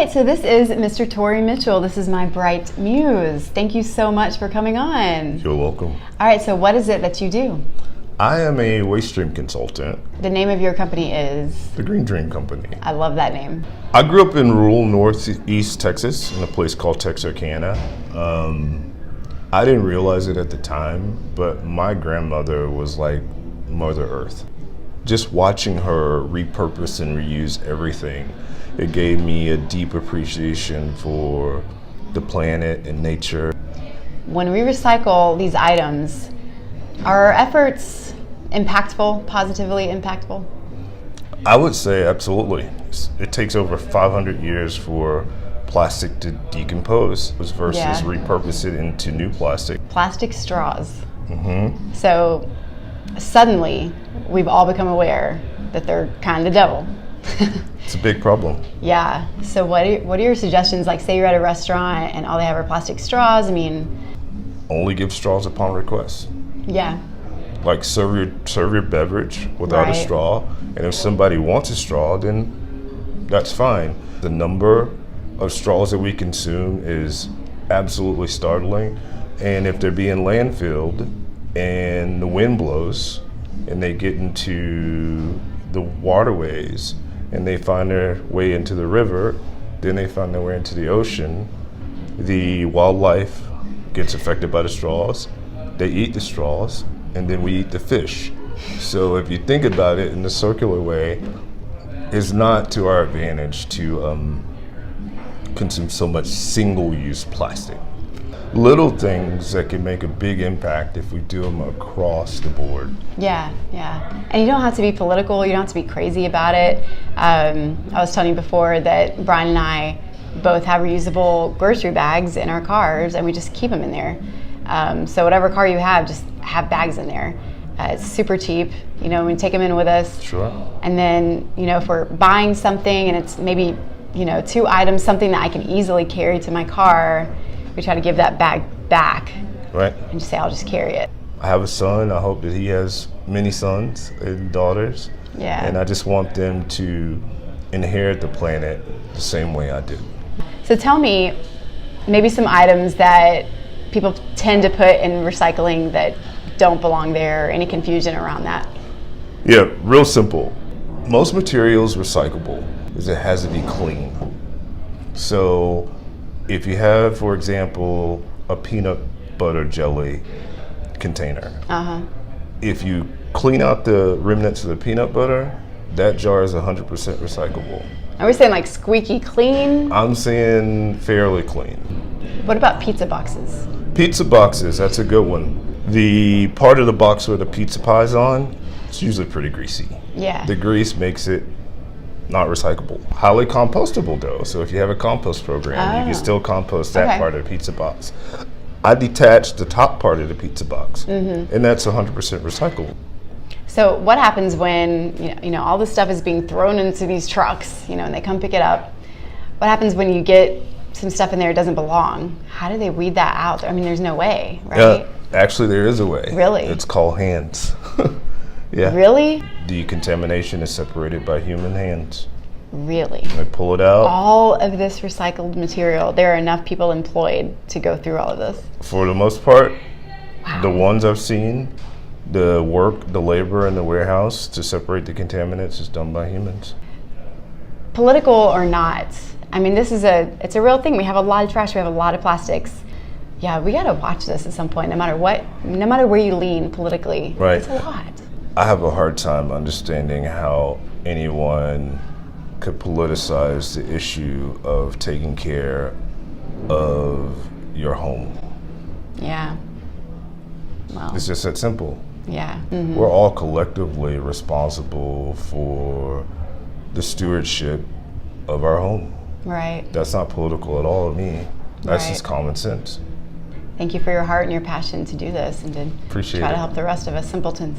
right, so this is Mr. Torey Mitchell. This is my bright muse. Thank you so much for coming on. You're welcome. All right, so what is it that you do? I am a waste stream consultant. The name of your company is? The Green Dream Company. I love that name. I grew up in rural northeast Texas in a place called Texarkana. I didn't realize it at the time, but my grandmother was like Mother Earth. Just watching her repurpose and reuse everything, it gave me a deep appreciation for the planet and nature. When we recycle these items, are our efforts impactful, positively impactful? I would say absolutely. It takes over 500 years for plastic to decompose versus repurpose it into new plastic. Plastic straws. Mm-hmm. So suddenly, we've all become aware that they're kind of the devil. It's a big problem. Yeah. So what are your suggestions? Like, say you're at a restaurant and all they have are plastic straws. I mean, only give straws upon request. Yeah. Like serve your beverage without a straw, and if somebody wants a straw, then that's fine. The number of straws that we consume is absolutely startling, and if they're being landfilled and the wind blows and they get into the waterways and they find their way into the river, then they find their way into the ocean, the wildlife gets affected by the straws, they eat the straws, and then we eat the fish. So if you think about it in a circular way, it's not to our advantage to consume so much single-use plastic. Little things that can make a big impact if we do them across the board. Yeah. And you don't have to be political, you don't have to be crazy about it. I was telling you before that Brian and I both have reusable grocery bags in our cars, and we just keep them in there. So whatever car you have, just have bags in there. It's super cheap, we take them in with us. Sure. And then, if we're buying something and it's maybe, 2 items, something that I can easily carry to my car, we try to give that bag back. Right. And just say, I'll just carry it. I have a son. I hope that he has many sons and daughters. Yeah. And I just want them to inherit the planet the same way I did. So tell me maybe some items that people tend to put in recycling that don't belong there, any confusion around that? Yeah, real simple. Most materials recyclable is it has to be clean. So if you have, for example, a peanut butter jelly container, if you clean out the remnants of the peanut butter, that jar is 100% recyclable. Are we saying like squeaky clean? I'm saying fairly clean. What about pizza boxes? Pizza boxes, that's a good one. The part of the box where the pizza pie's on, it's usually pretty greasy. Yeah. The grease makes it not recyclable. Highly compostable though, so if you have a compost program, you can still compost that part of the pizza box. I detached the top part of the pizza box, and that's 100% recyclable. So what happens when all this stuff is being thrown into these trucks, and they come pick it up? What happens when you get some stuff in there that doesn't belong? How do they weed that out? I mean, there's no way, right? Yeah, actually there is a way. Really? It's called hands. Yeah. Really? Decontamination is separated by human hands. Really? They pull it out. All of this recycled material, there are enough people employed to go through all of this? For the most part, the ones I've seen, the work, the labor in the warehouse to separate the contaminants is done by humans. Political or not, I mean, it's a real thing. We have a lot of trash, we have a lot of plastics. Yeah, we gotta watch this at some point, no matter where you lean politically. Right. It's a lot. I have a hard time understanding how anyone could politicize the issue of taking care of your home. Yeah. Well. It's just that simple. Yeah. Mm-hmm. We're all collectively responsible for the stewardship of our home. Right. That's not political at all to me. That's just common sense. Thank you for your heart and your passion to do this and to try to help the rest of us simpletons.